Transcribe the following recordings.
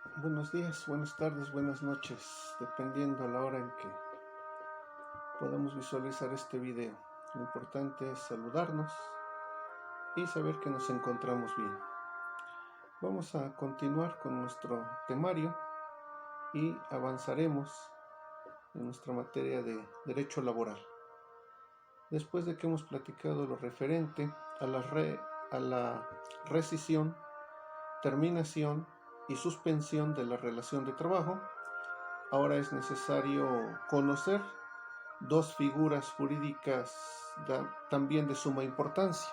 Buenos días, buenas tardes, buenas noches, dependiendo la hora en que podamos visualizar este video. Lo importante es saludarnos y saber que nos encontramos bien. Vamos a continuar con nuestro temario y avanzaremos en nuestra materia de derecho laboral. Después de que hemos platicado lo referente a la rescisión, terminación y suspensión de la relación de trabajo, ahora es necesario conocer dos figuras jurídicas también de suma importancia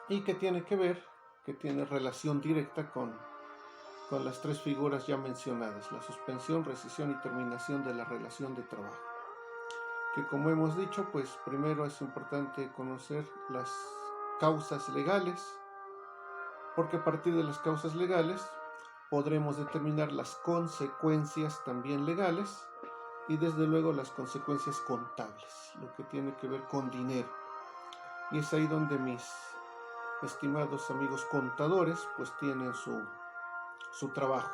y que tiene relación directa con las tres figuras ya mencionadas: la suspensión, rescisión y terminación de la relación de trabajo. Que, como hemos dicho, pues primero es importante conocer las causas legales, porque a partir de las causas legales podremos determinar las consecuencias también legales y desde luego las consecuencias contables, lo que tiene que ver con dinero. Y es ahí donde mis estimados amigos contadores pues tienen su trabajo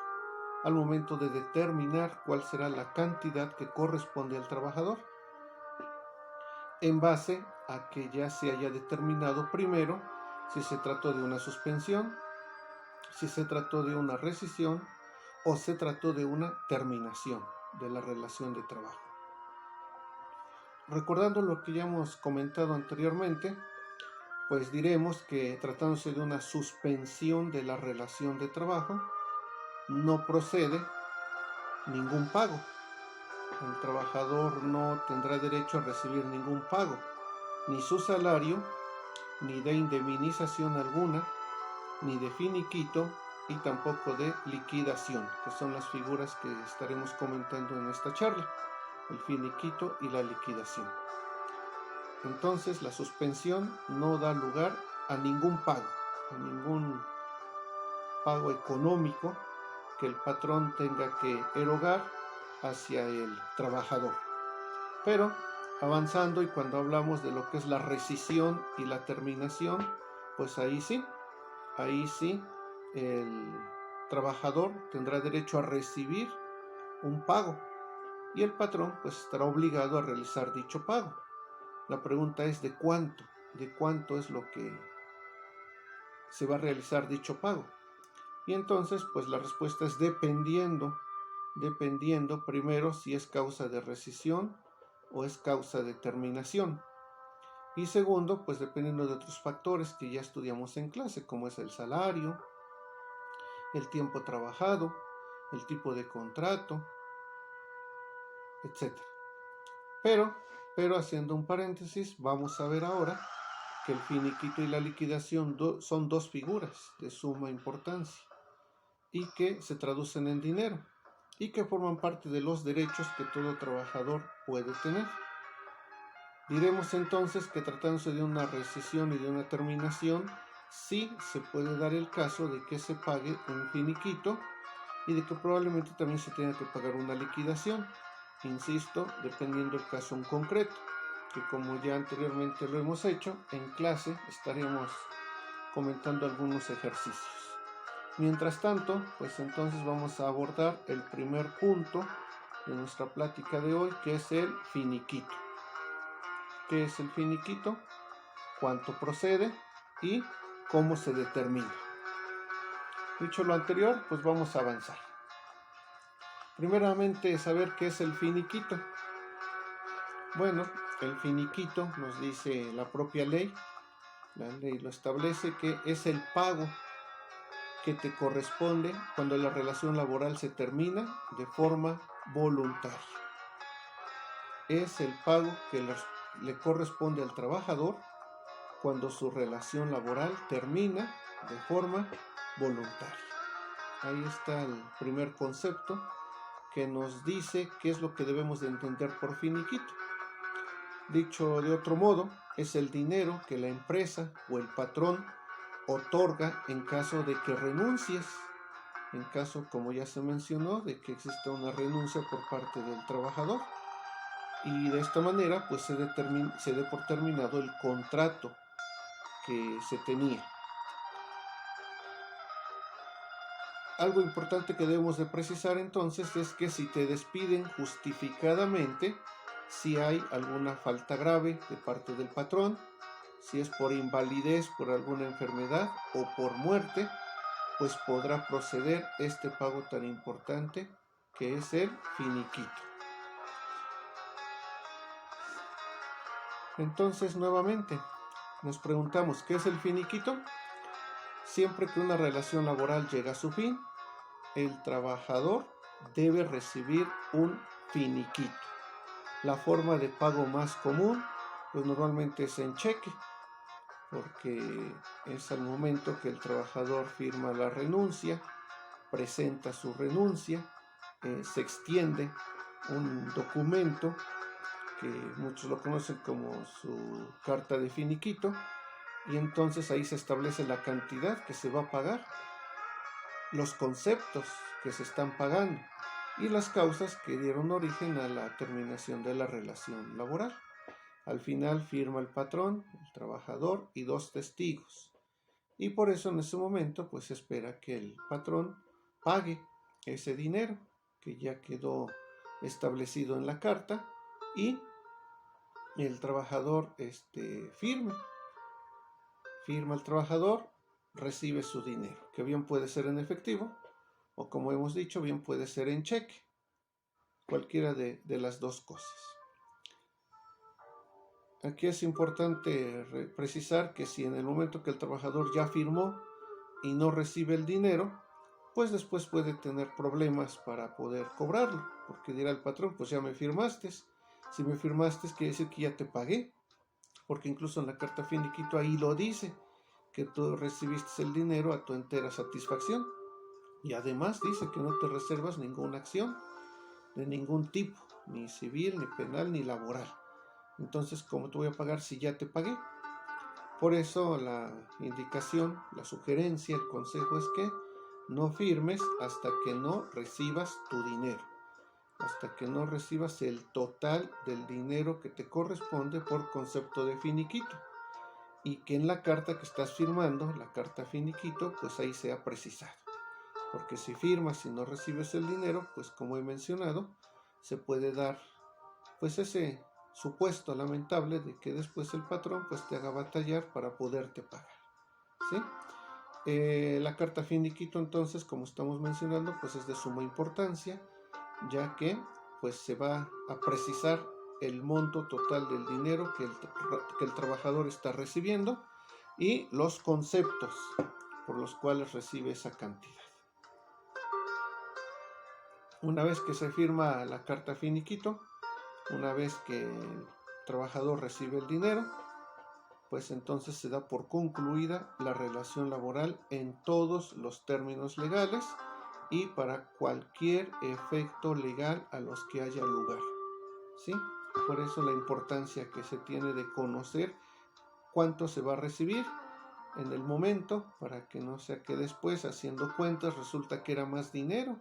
al momento de determinar cuál será la cantidad que corresponde al trabajador, en base a que ya se haya determinado primero si se trató de una suspensión, si se trató de una rescisión o se trató de una terminación de la relación de trabajo. Recordando lo que ya hemos comentado anteriormente, pues diremos que tratándose de una suspensión de la relación de trabajo, no procede ningún pago. El trabajador no tendrá derecho a recibir ningún pago, ni su salario, ni de indemnización alguna, ni de finiquito y tampoco de liquidación, que son las figuras que estaremos comentando en esta charla: el finiquito y la liquidación. Entonces, la suspensión no da lugar a ningún pago económico que el patrón tenga que erogar hacia el trabajador. Pero avanzando, y cuando hablamos de lo que es la rescisión y la terminación, pues ahí sí el trabajador tendrá derecho a recibir un pago y el patrón pues estará obligado a realizar dicho pago. La pregunta es ¿de cuánto es lo que se va a realizar dicho pago? Y entonces pues la respuesta es dependiendo primero si es causa de rescisión o es causa de terminación, y segundo pues dependiendo de otros factores que ya estudiamos en clase, como es el salario, el tiempo trabajado, el tipo de contrato, etc. Pero haciendo un paréntesis, vamos a ver ahora que el finiquito y la liquidación son dos figuras de suma importancia y que se traducen en dinero y que forman parte de los derechos que todo trabajador puede tener. Diremos entonces que tratándose de una rescisión y de una terminación, sí se puede dar el caso de que se pague un finiquito y de que probablemente también se tenga que pagar una liquidación, insisto, dependiendo del caso en concreto, que como ya anteriormente lo hemos hecho, en clase estaremos comentando algunos ejercicios. Mientras tanto, pues entonces vamos a abordar el primer punto de nuestra plática de hoy, que es el finiquito. ¿Qué es el finiquito? ¿Cuánto procede? ¿Y cómo se determina? Dicho lo anterior, pues vamos a avanzar. Primeramente, saber qué es el finiquito. Bueno, el finiquito nos dice la propia ley. La ley lo establece, que es el pago que te corresponde cuando la relación laboral se termina de forma voluntaria. Es el pago que le corresponde al trabajador cuando su relación laboral termina de forma voluntaria. Ahí está el primer concepto que nos dice qué es lo que debemos de entender por finiquito. Dicho de otro modo, es el dinero que la empresa o el patrón otorga en caso de que renuncies, en caso, como ya se mencionó, de que exista una renuncia por parte del trabajador, y de esta manera pues se dé por terminado el contrato que se tenía. algo importante que debemos de precisar entonces es que si te despiden justificadamente, si hay alguna falta grave de parte del patrón, si es por invalidez, por alguna enfermedad o por muerte, pues podrá proceder este pago tan importante que es el finiquito. Entonces, nuevamente, nos preguntamos, ¿qué es el finiquito? Siempre que una relación laboral llega a su fin, el trabajador debe recibir un finiquito. La forma de pago más común, pues normalmente es en cheque, porque es al momento que el trabajador firma la renuncia, presenta su renuncia, se extiende un documento que muchos lo conocen como su carta de finiquito, y entonces ahí se establece la cantidad que se va a pagar, los conceptos que se están pagando y las causas que dieron origen a la terminación de la relación laboral. Al final firma el patrón, el trabajador y 2 testigos. Y por eso en ese momento pues se espera que el patrón pague ese dinero que ya quedó establecido en la carta y el trabajador firma el trabajador, recibe su dinero, que bien puede ser en efectivo o, como hemos dicho, bien puede ser en cheque, cualquiera de las dos cosas. Aquí es importante precisar que si en el momento que el trabajador ya firmó y no recibe el dinero, pues después puede tener problemas para poder cobrarlo, porque dirá el patrón, pues ya me firmaste, si me firmaste quiere decir que ya te pagué, porque incluso en la carta finiquito ahí lo dice, que tú recibiste el dinero a tu entera satisfacción, y además dice que no te reservas ninguna acción de ningún tipo, ni civil, ni penal, ni laboral. Entonces, ¿cómo te voy a pagar si ya te pagué? Por eso la indicación, la sugerencia, el consejo es que no firmes hasta que no recibas tu dinero, hasta que no recibas el total del dinero que te corresponde por concepto de finiquito, y que en la carta que estás firmando, la carta finiquito, pues ahí sea precisado. Porque si firmas y no recibes el dinero, pues como he mencionado, se puede dar pues ese supuesto lamentable de que después el patrón pues te haga batallar para poderte pagar, ¿sí? La carta finiquito entonces, como estamos mencionando, pues es de suma importancia, ya que pues se va a precisar el monto total del dinero que el trabajador está recibiendo y los conceptos por los cuales recibe esa cantidad. Una vez que se firma la carta finiquito, una vez que el trabajador recibe el dinero, pues entonces se da por concluida la relación laboral en todos los términos legales y para cualquier efecto legal a los que haya lugar, ¿sí? Por eso la importancia que se tiene de conocer cuánto se va a recibir en el momento, para que no sea que después, haciendo cuentas, resulta que era más dinero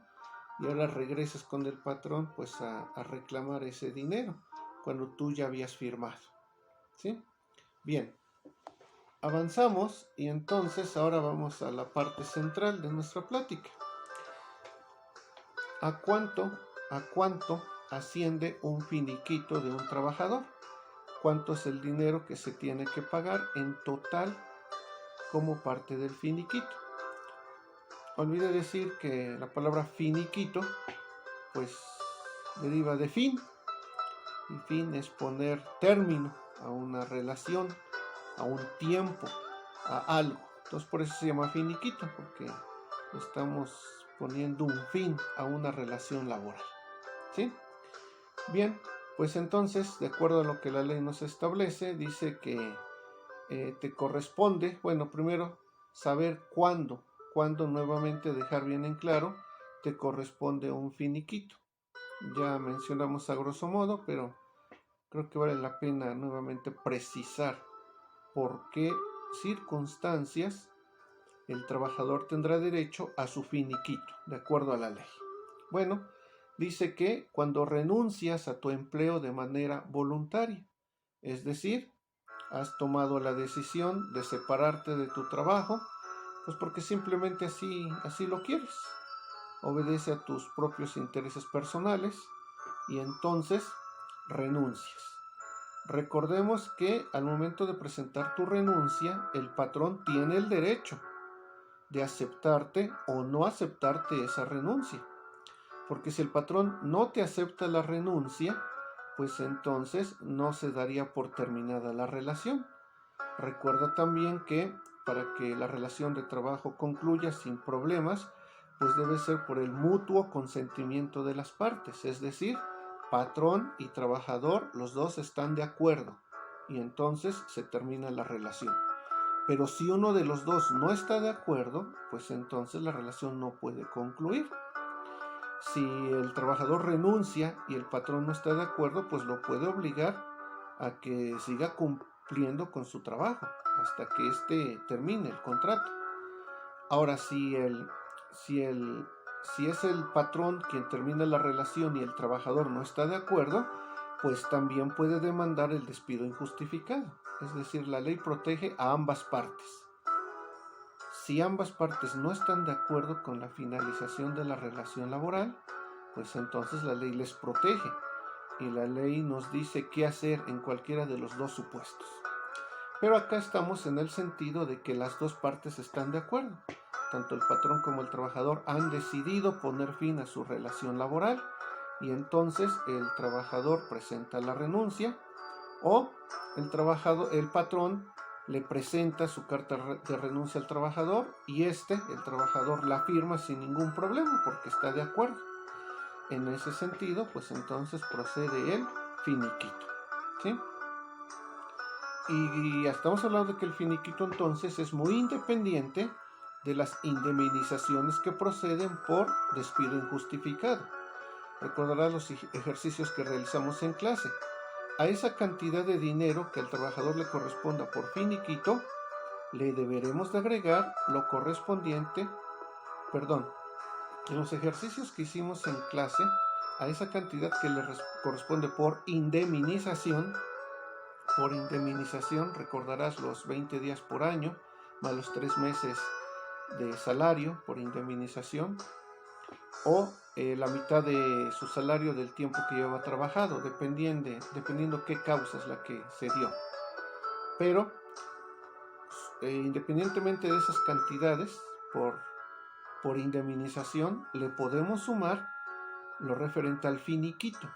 y ahora regresas con el patrón pues a reclamar ese dinero cuando tú ya habías firmado, ¿sí? Bien, avanzamos y entonces ahora vamos a la parte central de nuestra plática. ¿A cuánto asciende un finiquito de un trabajador? ¿Cuánto es el dinero que se tiene que pagar en total como parte del finiquito? Olvidé decir que la palabra finiquito pues deriva de fin, y fin es poner término a una relación, a un tiempo, a algo. Entonces por eso se llama finiquito, porque estamos poniendo un fin a una relación laboral, ¿sí? Bien, pues entonces, de acuerdo a lo que la ley nos establece, dice que te corresponde, bueno, primero saber cuándo nuevamente dejar bien en claro, te corresponde un finiquito. Ya mencionamos a grosso modo, pero creo que vale la pena nuevamente precisar por qué circunstancias el trabajador tendrá derecho a su finiquito, de acuerdo a la ley. Bueno, dice que cuando renuncias a tu empleo de manera voluntaria, es decir, has tomado la decisión de separarte de tu trabajo, pues porque simplemente así lo quieres, obedece a tus propios intereses personales y entonces renuncias. Recordemos que al momento de presentar tu renuncia, el patrón tiene el derecho de aceptarte o no aceptarte esa renuncia. Porque si el patrón no te acepta la renuncia, pues entonces no se daría por terminada la relación. Recuerda también que para que la relación de trabajo concluya sin problemas, pues debe ser por el mutuo consentimiento de las partes, es decir, patrón y trabajador, los dos están de acuerdo y entonces se termina la relación. Pero si uno de los dos no está de acuerdo, pues entonces la relación no puede concluir. Si el trabajador renuncia y el patrón no está de acuerdo, pues lo puede obligar a que siga cumpliendo con su trabajo hasta que éste termine el contrato. Ahora, si es el patrón quien termina la relación y el trabajador no está de acuerdo, pues también puede demandar el despido injustificado. Es decir, la ley protege a ambas partes. Si ambas partes no están de acuerdo con la finalización de la relación laboral, pues entonces la ley les protege y la ley nos dice qué hacer en cualquiera de los dos supuestos. Pero acá estamos en el sentido de que las dos partes están de acuerdo. Tanto el patrón como el trabajador han decidido poner fin a su relación laboral y entonces el trabajador presenta la renuncia o el patrón le presenta su carta de renuncia al trabajador y el trabajador la firma sin ningún problema porque está de acuerdo. En ese sentido, pues entonces procede el finiquito, ¿sí? Y estamos hablando de que el finiquito entonces es muy independiente de las indemnizaciones que proceden por despido injustificado. Recordarás los ejercicios que realizamos en clase. A esa cantidad de dinero que al trabajador le corresponda por finiquito, le deberemos de agregar lo correspondiente, en los ejercicios que hicimos en clase, a esa cantidad que le corresponde por indemnización, recordarás los 20 días por año, más los 3 meses de salario por indemnización, o la mitad de su salario del tiempo que lleva trabajado, dependiendo qué causa es la que se dio. Pero independientemente de esas cantidades por indemnización, le podemos sumar lo referente al finiquito,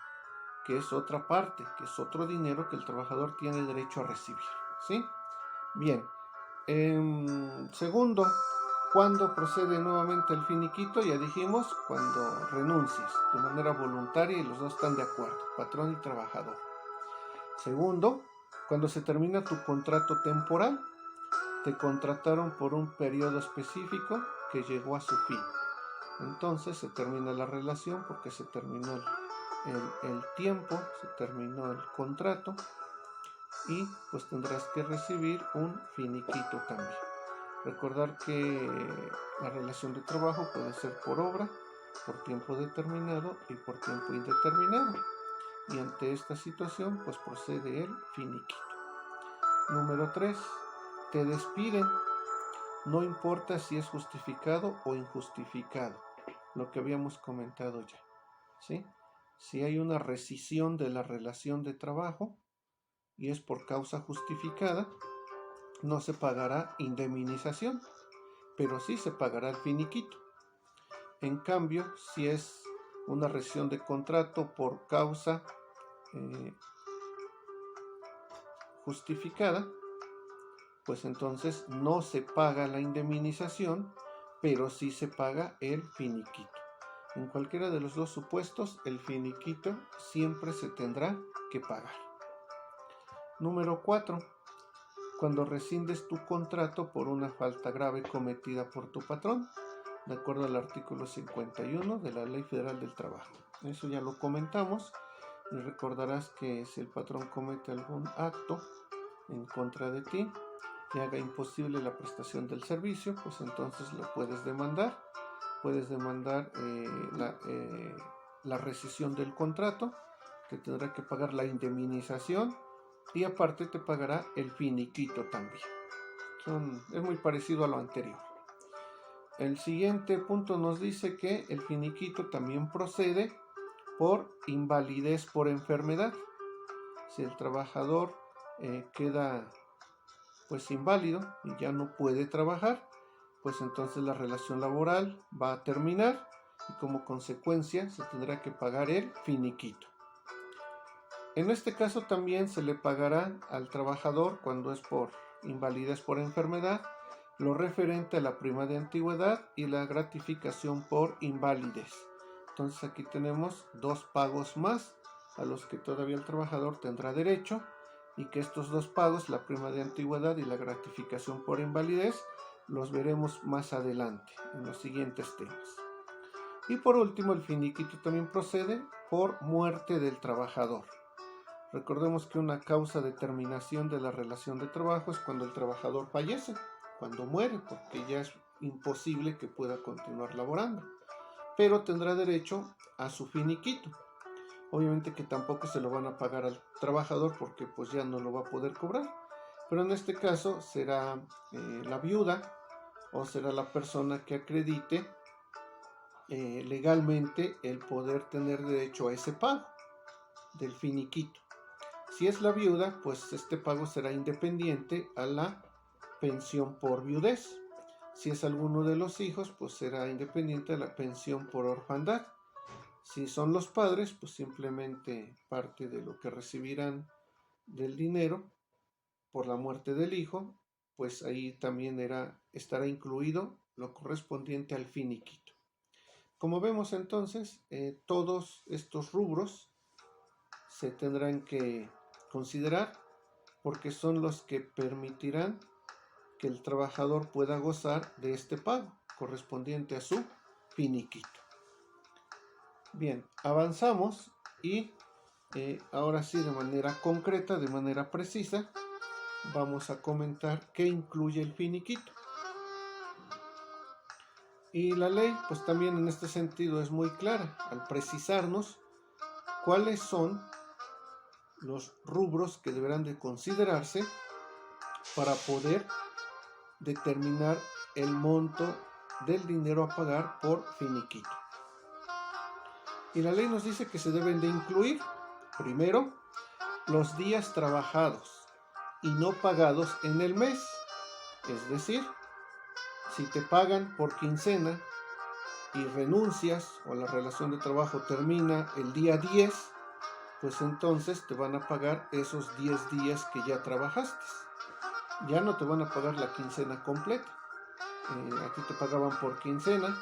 que es otra parte, que es otro dinero que el trabajador tiene derecho a recibir, ¿sí? Bien, segundo, ¿cuándo procede nuevamente el finiquito? Ya dijimos, cuando renuncias de manera voluntaria y los dos están de acuerdo, patrón y trabajador. Segundo, cuando se termina tu contrato temporal, te contrataron por un periodo específico que llegó a su fin. Entonces se termina la relación porque se terminó el tiempo, se terminó el contrato y pues tendrás que recibir un finiquito también. Recordar que la relación de trabajo puede ser por obra, por tiempo determinado y por tiempo indeterminado. Y ante esta situación pues procede el finiquito. Número 3. Te despiden. No importa si es justificado o injustificado, lo que habíamos comentado ya, ¿sí? Si hay una rescisión de la relación de trabajo y es por causa justificada, no se pagará indemnización, pero sí se pagará el finiquito. En cambio, si es una rescisión de contrato por causa justificada, pues entonces no se paga la indemnización, pero sí se paga el finiquito. En cualquiera de los dos supuestos, el finiquito siempre se tendrá que pagar. Número 4. Cuando rescindes tu contrato por una falta grave cometida por tu patrón, de acuerdo al artículo 51 de la Ley Federal del Trabajo. Eso ya lo comentamos y recordarás que si el patrón comete algún acto en contra de ti que haga imposible la prestación del servicio, pues entonces lo puedes demandar. Puedes demandar la rescisión del contrato, te tendrá que pagar la indemnización y aparte te pagará el finiquito también. Es muy parecido a lo anterior. el siguiente punto nos dice que el finiquito también procede por invalidez por enfermedad. Si el trabajador queda pues inválido y ya no puede trabajar, pues entonces la relación laboral va a terminar y como consecuencia se tendrá que pagar el finiquito. En este caso también se le pagará al trabajador, cuando es por invalidez por enfermedad, lo referente a la prima de antigüedad y la gratificación por invalidez. Entonces aquí tenemos dos pagos más a los que todavía el trabajador tendrá derecho, y que estos dos pagos, la prima de antigüedad y la gratificación por invalidez, los veremos más adelante en los siguientes temas. Y por último, el finiquito también procede por muerte del trabajador. Recordemos que una causa de terminación de la relación de trabajo es cuando el trabajador fallece, cuando muere, porque ya es imposible que pueda continuar laborando, pero tendrá derecho a su finiquito. Obviamente que tampoco se lo van a pagar al trabajador porque pues ya no lo va a poder cobrar, pero en este caso será la viuda o será la persona que acredite legalmente el poder tener derecho a ese pago del finiquito. Si es la viuda, pues este pago será independiente a la pensión por viudez. Si es alguno de los hijos, pues será independiente a la pensión por orfandad. Si son los padres, pues simplemente parte de lo que recibirán del dinero por la muerte del hijo, pues ahí también estará incluido lo correspondiente al finiquito. Como vemos entonces, todos estos rubros se tendrán que considerar porque son los que permitirán que el trabajador pueda gozar de este pago correspondiente a su finiquito. Bien, avanzamos y ahora sí, de manera concreta, de manera precisa, vamos a comentar qué incluye el finiquito. Y la ley, pues también en este sentido es muy clara al precisarnos cuáles son los rubros que deberán de considerarse para poder determinar el monto del dinero a pagar por finiquito. Y la ley nos dice que se deben de incluir, primero, los días trabajados y no pagados en el mes. Es decir, si te pagan por quincena y renuncias o la relación de trabajo termina el día 10, pues entonces te van a pagar esos 10 días que ya trabajaste. Ya no te van a pagar la quincena completa. A ti te pagaban por quincena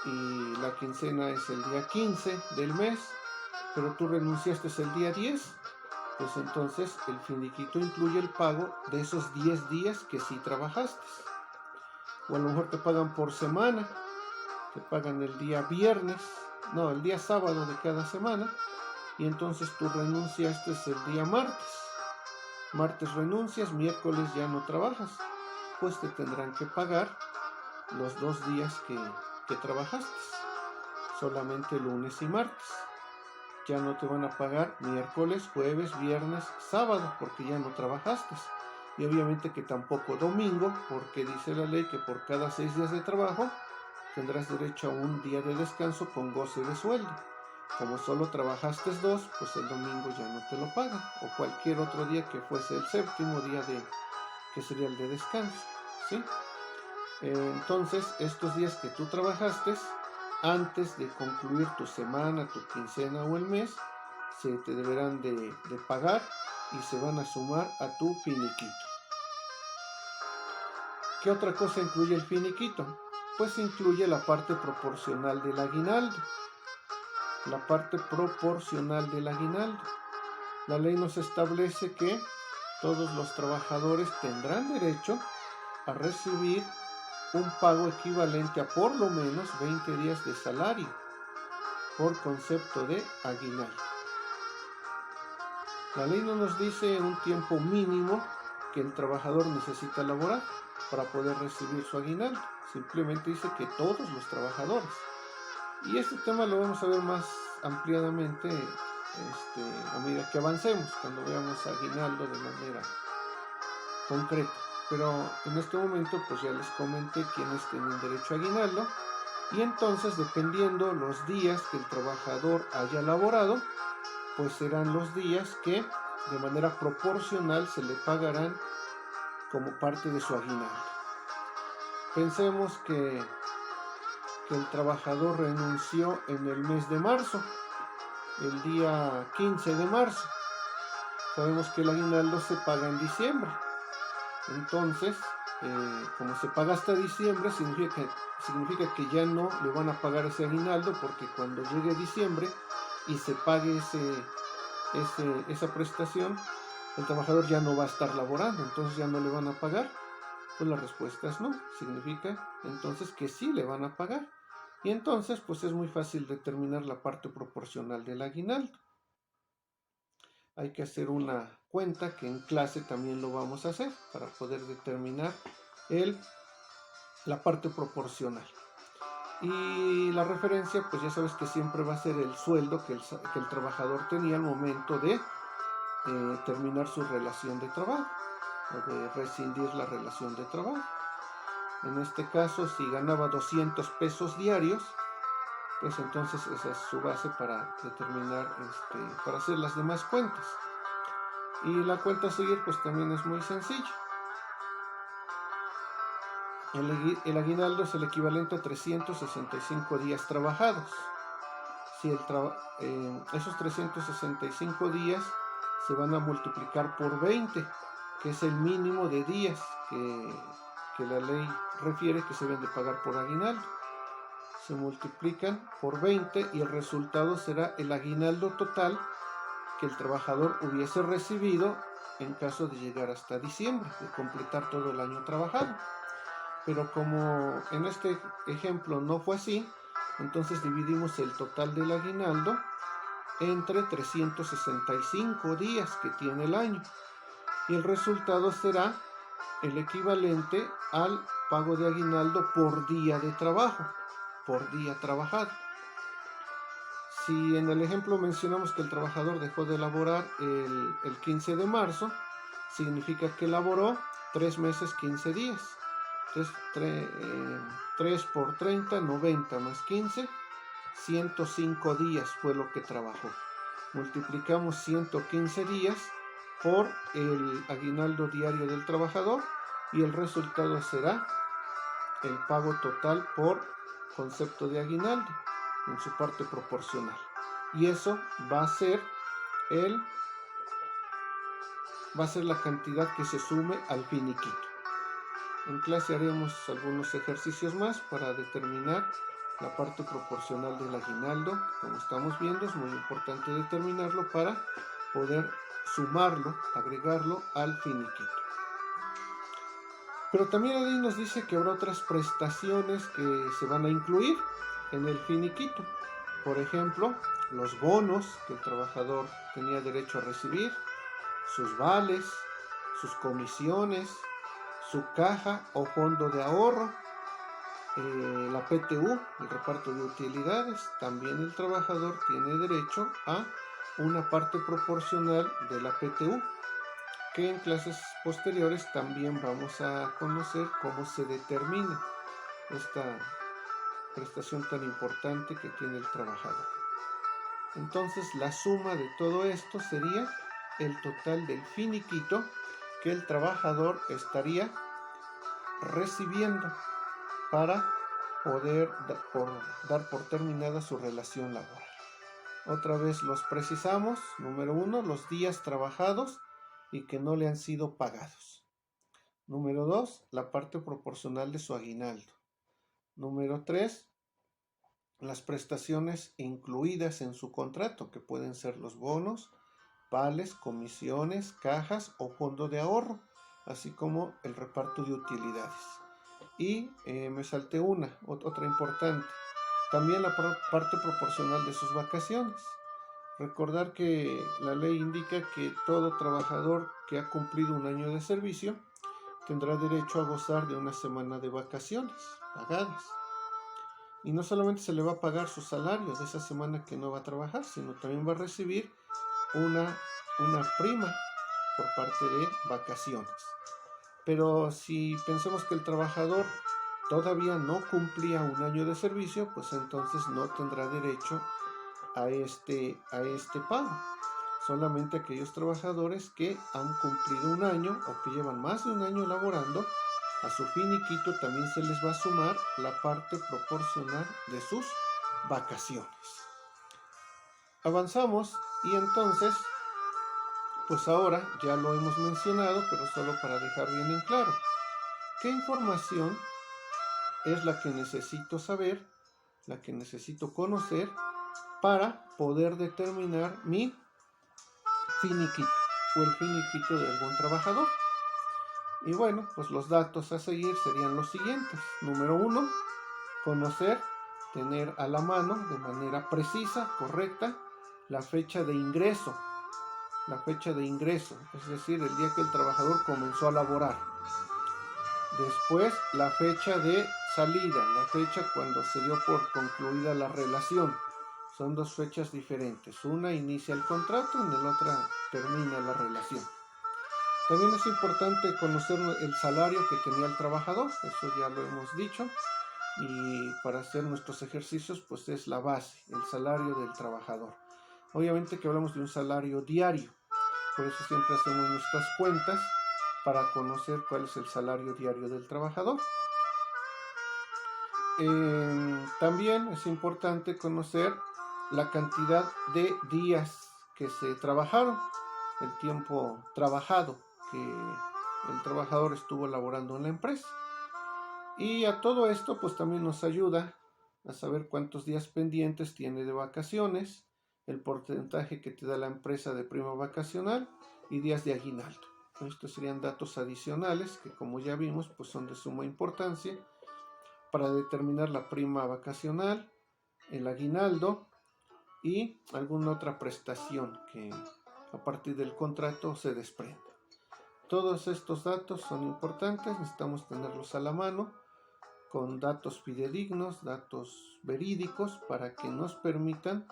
y la quincena es el día 15 del mes, pero tú renunciaste el día 10, pues entonces el finiquito incluye el pago de esos 10 días que sí trabajaste. O a lo mejor te pagan por semana, te pagan el día el día sábado de cada semana, y entonces tú renunciaste el día martes. Martes renuncias, miércoles ya no trabajas, pues te tendrán que pagar los 2 días que trabajaste, solamente lunes y martes. Ya no te van a pagar miércoles, jueves, viernes, sábado, porque ya no trabajaste. Y obviamente que tampoco domingo, porque dice la ley que por cada 6 días de trabajo tendrás derecho a un día de descanso con goce de sueldo. Como solo trabajaste 2, pues el domingo ya no te lo pagan, o cualquier otro día que fuese el séptimo día que sería el de descanso, ¿sí? Entonces, estos días que tú trabajaste, antes de concluir tu semana, tu quincena o el mes, se te deberán de pagar y se van a sumar a tu finiquito. ¿Qué otra cosa incluye el finiquito? Pues incluye la parte proporcional del aguinaldo. La parte proporcional del aguinaldo. La ley nos establece que todos los trabajadores tendrán derecho a recibir un pago equivalente a por lo menos 20 días de salario por concepto de aguinaldo. La ley no nos dice un tiempo mínimo que el trabajador necesita laborar para poder recibir su aguinaldo. Simplemente dice que todos los trabajadores. Y este tema lo vamos a ver más ampliadamente a medida que avancemos, cuando veamos aguinaldo de manera concreta. Pero en este momento pues ya les comenté quiénes tienen derecho a aguinaldo, y entonces dependiendo los días que el trabajador haya laborado, pues serán los días que de manera proporcional se le pagarán como parte de su aguinaldo. Pensemos que el trabajador renunció en el mes de marzo, el día 15 de marzo. Sabemos que el aguinaldo se paga en diciembre. Entonces, como se paga hasta diciembre, significa que ya no le van a pagar ese aguinaldo, porque cuando llegue diciembre y se pague esa prestación, el trabajador ya no va a estar laborando, entonces ya no le van a pagar. Pues la respuesta es no, significa entonces que sí le van a pagar. Y entonces pues es muy fácil determinar la parte proporcional del aguinaldo. Hay que hacer una cuenta que en clase también lo vamos a hacer para poder determinar la parte proporcional. Y la referencia, pues ya sabes que siempre va a ser el sueldo que el trabajador tenía al momento de terminar su relación de trabajo o de rescindir la relación de trabajo. En este caso, si ganaba 200 pesos diarios, pues entonces esa es su base para determinar, para hacer las demás cuentas. Y la cuenta a seguir pues también es muy sencilla. El aguinaldo es el equivalente a 365 días trabajados. Si esos 365 días se van a multiplicar por 20, que es el mínimo de días que la ley refiere que se deben de pagar por aguinaldo. Se multiplican por 20 y el resultado será el aguinaldo total que el trabajador hubiese recibido en caso de llegar hasta diciembre, de completar todo el año trabajado. Pero como en este ejemplo no fue así, entonces dividimos el total del aguinaldo entre 365 días que tiene el año, y el resultado será el equivalente al pago de aguinaldo por día de trabajo, por día trabajado. Si en el ejemplo mencionamos que el trabajador dejó de laborar el 15 de marzo, significa que laboró 3 meses 15 días. 3 por 30, 90 más 15, 105 días fue lo que trabajó. Multiplicamos 115 días por el aguinaldo diario del trabajador y el resultado será el pago total por concepto de aguinaldo en su parte proporcional. Y eso va a ser la cantidad que se sume al finiquito. En clase haremos algunos ejercicios más para determinar la parte proporcional del aguinaldo. Como estamos viendo, es muy importante determinarlo para poder sumarlo, agregarlo al finiquito. Pero también la ley nos dice que habrá otras prestaciones que se van a incluir en el finiquito. Por ejemplo, los bonos que el trabajador tenía derecho a recibir, sus vales, sus comisiones, su caja o fondo de ahorro, la PTU, el reparto de utilidades. También el trabajador tiene derecho a una parte proporcional de la PTU, que en clases posteriores también vamos a conocer cómo se determina esta prestación tan importante que tiene el trabajador. Entonces la suma de todo esto sería el total del finiquito que el trabajador estaría recibiendo para poder dar por terminada su relación laboral. Otra vez los precisamos. Número 1, los días trabajados y que no le han sido pagados. Número 2, la parte proporcional de su aguinaldo. Número 3, las prestaciones incluidas en su contrato, que pueden ser los bonos, vales, comisiones, cajas o fondo de ahorro, así como el reparto de utilidades. Y me salté otra importante, también la parte proporcional de sus vacaciones. Recordar que la ley indica que todo trabajador que ha cumplido un año de servicio tendrá derecho a gozar de una semana de vacaciones pagadas. Y no solamente se le va a pagar su salario de esa semana que no va a trabajar, sino también va a recibir una prima por parte de vacaciones. Pero si pensamos que el trabajador todavía no cumplía un año de servicio, pues entonces no tendrá derecho a este pago. Solamente aquellos trabajadores que han cumplido un año o que llevan más de un año laborando, a su finiquito también se les va a sumar la parte proporcional de sus vacaciones. Avanzamos y entonces, pues ahora ya lo hemos mencionado, pero solo para dejar bien en claro, ¿qué información es la que necesito saber, la que necesito conocer para poder determinar mi finiquito o el finiquito de algún trabajador? Y bueno, pues los datos a seguir serían los siguientes. Número 1, conocer, tener a la mano de manera precisa, correcta, la fecha de ingreso. La fecha de ingreso, es decir, el día que el trabajador comenzó a laborar. Después, la fecha de salida, la fecha cuando se dio por concluida la relación. Son dos fechas diferentes. Una inicia el contrato y en la otra termina la relación. También es importante conocer el salario que tenía el trabajador, eso ya lo hemos dicho. Y para hacer nuestros ejercicios, pues es la base, el salario del trabajador. Obviamente que hablamos de un salario diario, por eso siempre hacemos nuestras cuentas para conocer cuál es el salario diario del trabajador. También es importante conocer la cantidad de días que se trabajaron, el tiempo trabajado que el trabajador estuvo laborando en la empresa. Y a todo esto pues también nos ayuda a saber cuántos días pendientes tiene de vacaciones, el porcentaje que te da la empresa de prima vacacional y días de aguinaldo. Estos serían datos adicionales que, como ya vimos, pues son de suma importancia para determinar la prima vacacional, el aguinaldo y alguna otra prestación que a partir del contrato se desprenda. Todos estos datos son importantes, necesitamos tenerlos a la mano con datos fidedignos, datos verídicos, para que nos permitan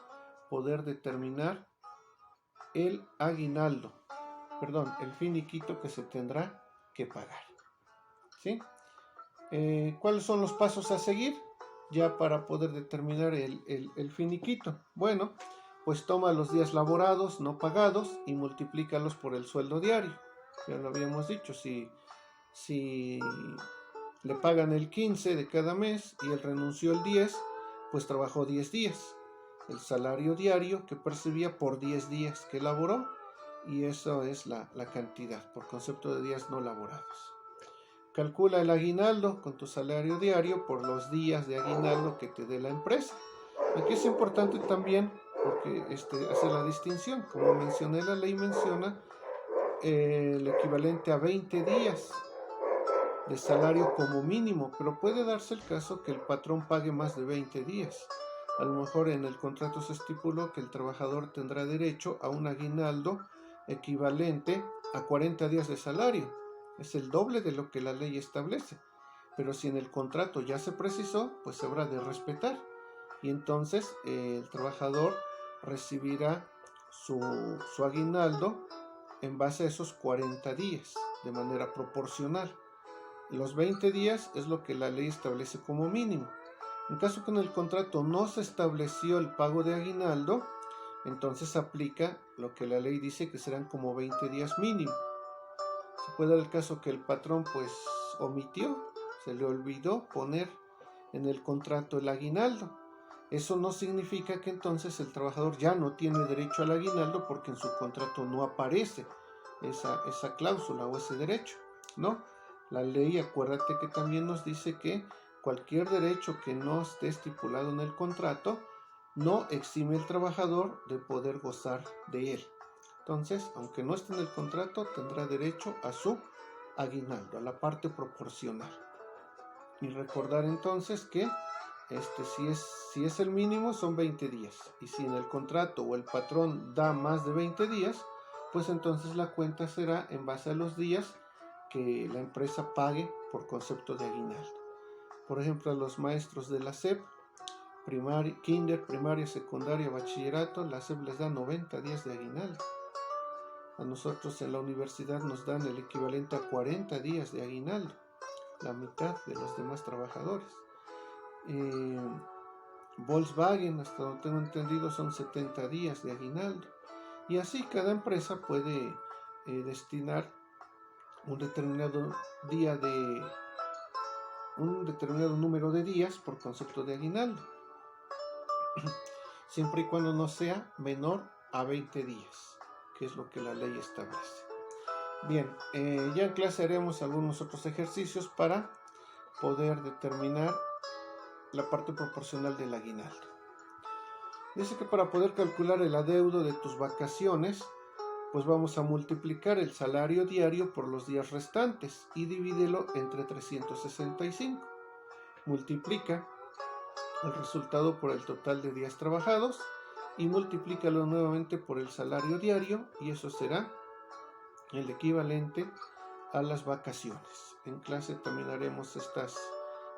poder determinar el aguinaldo, el finiquito que se tendrá que pagar. ¿Sí? ¿Cuáles son los pasos a seguir ya para poder determinar el finiquito? Bueno, pues toma los días laborados no pagados y multiplícalos por el sueldo diario. Ya lo habíamos dicho, si le pagan el 15 de cada mes y él renunció el 10, pues trabajó 10 días. El salario diario que percibía por 10 días que laboró, y eso es la cantidad por concepto de días no laborados. Calcula el aguinaldo con tu salario diario por los días de aguinaldo que te dé la empresa. Aquí es importante también porque hace la distinción. Como mencioné, la ley menciona el equivalente a 20 días de salario como mínimo, pero puede darse el caso que el patrón pague más de 20 días. A lo mejor en el contrato se estipuló que el trabajador tendrá derecho a un aguinaldo equivalente a 40 días de salario. Es el doble de lo que la ley establece. Pero si en el contrato ya se precisó, pues se habrá de respetar. Y entonces el trabajador recibirá su aguinaldo en base a esos 40 días, de manera proporcional. Los 20 días es lo que la ley establece como mínimo. En caso que en el contrato no se estableció el pago de aguinaldo, entonces aplica lo que la ley dice que serán como 20 días mínimo. Se puede dar el caso que el patrón pues omitió, se le olvidó poner en el contrato el aguinaldo. Eso no significa que entonces el trabajador ya no tiene derecho al aguinaldo porque en su contrato no aparece esa cláusula o ese derecho, ¿no? La ley, acuérdate que también nos dice que cualquier derecho que no esté estipulado en el contrato no exime al trabajador de poder gozar de él. Entonces, aunque no esté en el contrato, tendrá derecho a su aguinaldo, a la parte proporcional. Y recordar entonces que si es el mínimo son 20 días. Y si en el contrato o el patrón da más de 20 días, pues entonces la cuenta será en base a los días que la empresa pague por concepto de aguinaldo. Por ejemplo, a los maestros de la SEP, kinder, primaria, secundaria, bachillerato, la SEP les da 90 días de aguinaldo. A nosotros en la universidad nos dan el equivalente a 40 días de aguinaldo, la mitad de los demás trabajadores. Volkswagen, hasta donde tengo entendido, son 70 días de aguinaldo. Y así cada empresa puede destinar un determinado número de días por concepto de aguinaldo, siempre y cuando no sea menor a 20 días, que es lo que la ley establece. Bien, ya en clase haremos algunos otros ejercicios para poder determinar la parte proporcional del aguinaldo. Dice que para poder calcular el adeudo de tus vacaciones, pues vamos a multiplicar el salario diario por los días restantes y divídelo entre 365. Multiplica el resultado por el total de días trabajados y multiplícalo nuevamente por el salario diario, y eso será el equivalente a las vacaciones. En clase también haremos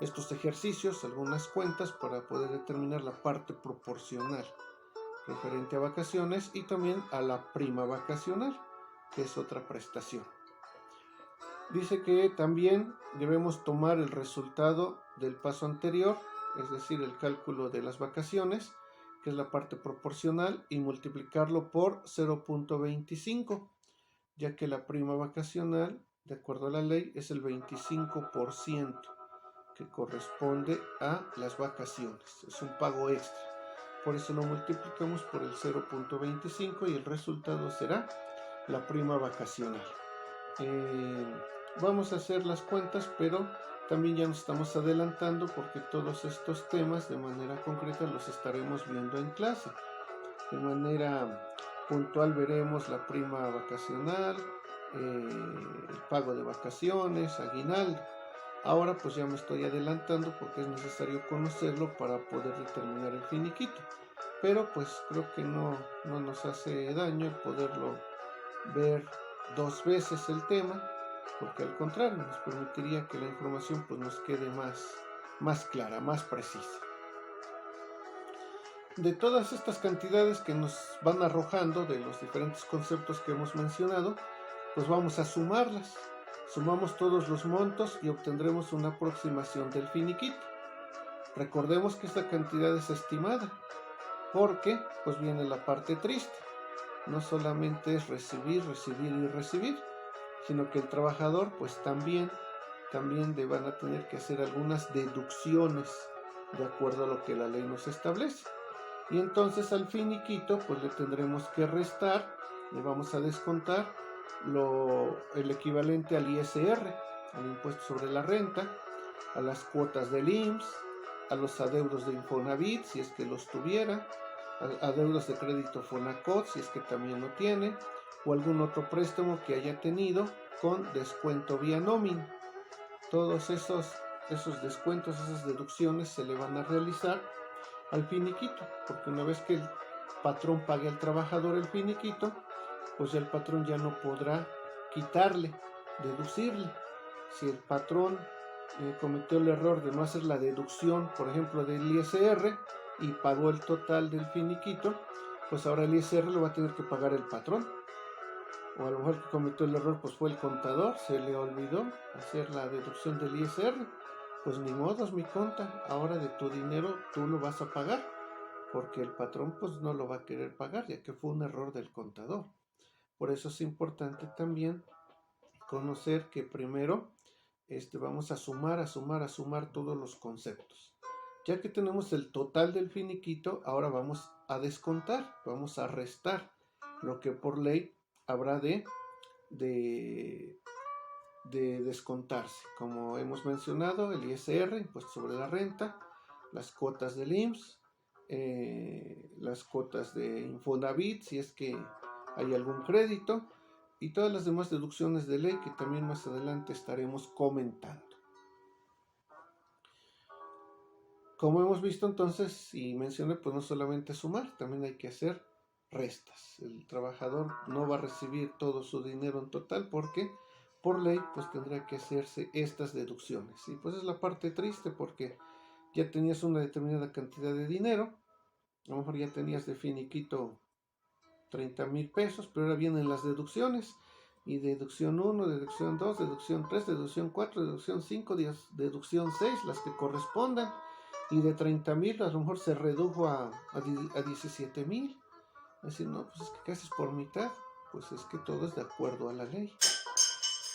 estos ejercicios, algunas cuentas para poder determinar la parte proporcional referente a vacaciones y también a la prima vacacional, que es otra prestación. Dice que también debemos tomar el resultado del paso anterior, es decir, el cálculo de las vacaciones, que es la parte proporcional, y multiplicarlo por 0.25, ya que la prima vacacional, de acuerdo a la ley, es el 25% que corresponde a las vacaciones. Es un pago extra. Por eso lo multiplicamos por el 0.25 y el resultado será la prima vacacional. Vamos a hacer las cuentas, pero también ya nos estamos adelantando porque todos estos temas de manera concreta los estaremos viendo en clase. De manera puntual veremos la prima vacacional, el pago de vacaciones, aguinaldo. Ahora pues ya me estoy adelantando porque es necesario conocerlo para poder determinar el finiquito. Pero pues creo que no nos hace daño el poderlo ver dos veces el tema, porque al contrario nos permitiría que la información pues nos quede más clara, más precisa. De todas estas cantidades que nos van arrojando de los diferentes conceptos que hemos mencionado, pues vamos a sumarlas. Sumamos todos los montos y obtendremos una aproximación del finiquito. Recordemos que esta cantidad es estimada, porque pues viene la parte triste. No solamente es recibir, sino que el trabajador pues también van a tener que hacer algunas deducciones de acuerdo a lo que la ley nos establece. Y entonces al finiquito pues le tendremos que restar, le vamos a descontar el equivalente al ISR, al impuesto sobre la renta, a las cuotas del IMSS, a los adeudos de Infonavit si es que los tuviera, adeudos de crédito Fonacot si es que también lo tiene, o algún otro préstamo que haya tenido con descuento vía nómina. Todos esos descuentos, esas deducciones se le van a realizar al finiquito, porque una vez que el patrón pague al trabajador el finiquito, pues el patrón ya no podrá quitarle, deducirle. Si el patrón cometió el error de no hacer la deducción, por ejemplo, del ISR y pagó el total del finiquito, pues ahora el ISR lo va a tener que pagar el patrón. O a lo mejor que cometió el error pues fue el contador, se le olvidó hacer la deducción del ISR. Pues ni modos, mi conta, ahora de tu dinero tú lo vas a pagar, porque el patrón pues no lo va a querer pagar, ya que fue un error del contador. Por eso es importante también conocer que primero vamos a sumar todos los conceptos. Ya que tenemos el total del finiquito, ahora vamos a descontar, vamos a restar lo que por ley habrá de descontarse. Como hemos mencionado, el ISR, impuesto sobre la renta, las cuotas del IMSS, las cuotas de Infonavit, si es que hay algún crédito, y todas las demás deducciones de ley que también más adelante estaremos comentando. Como hemos visto entonces y mencioné, pues no solamente sumar, también hay que hacer restas. El trabajador no va a recibir todo su dinero en total porque por ley pues tendrá que hacerse estas deducciones. Y pues es la parte triste porque ya tenías una determinada cantidad de dinero, a lo mejor ya tenías de finiquito 30,000 pesos, pero ahora vienen las deducciones, y deducción 1, deducción 2, deducción 3, deducción 4, deducción 5, deducción 6, las que correspondan, y de 30,000 a lo mejor se redujo a 17,000. Es decir, no, pues es que casi es por mitad. Pues es que todo es de acuerdo a la ley,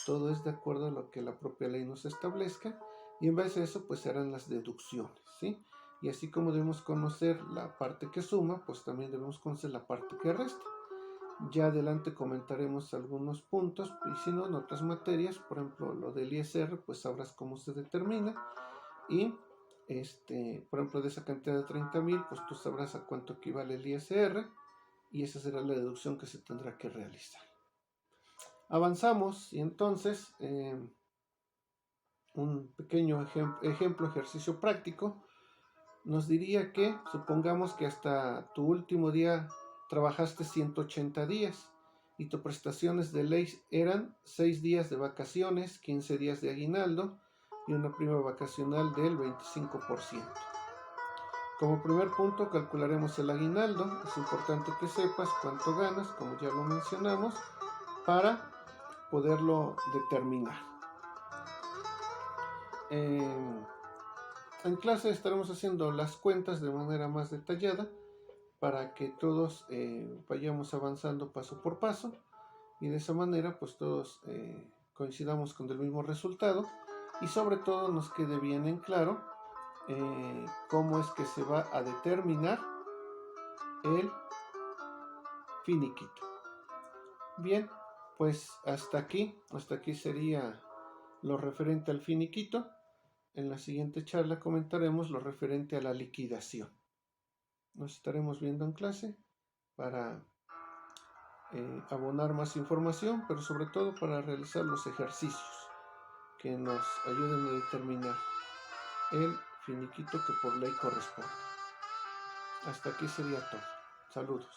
todo es de acuerdo a lo que la propia ley nos establezca, y en base a eso pues se harán las deducciones, ¿sí? Y así como debemos conocer la parte que suma, pues también debemos conocer la parte que resta. Ya adelante comentaremos algunos puntos, y si no, en otras materias, por ejemplo, lo del ISR, pues sabrás cómo se determina, y por ejemplo, de esa cantidad de 30,000, pues tú sabrás a cuánto equivale el ISR, y esa será la deducción que se tendrá que realizar. Avanzamos, y entonces un pequeño ejemplo, ejercicio práctico, nos diría que supongamos que hasta tu último día trabajaste 180 días y tus prestaciones de ley eran 6 días de vacaciones, 15 días de aguinaldo y una prima vacacional del 25%. Como primer punto calcularemos el aguinaldo. Es importante que sepas cuánto ganas, como ya lo mencionamos, para poderlo determinar. En clase estaremos haciendo las cuentas de manera más detallada para que todos vayamos avanzando paso por paso, y de esa manera pues todos coincidamos con el mismo resultado, y sobre todo nos quede bien en claro cómo es que se va a determinar el finiquito. Bien, pues hasta aquí sería lo referente al finiquito. En la siguiente charla comentaremos lo referente a la liquidación. Nos estaremos viendo en clase para abonar más información, pero sobre todo para realizar los ejercicios que nos ayuden a determinar el finiquito que por ley corresponde. Hasta aquí sería todo. Saludos.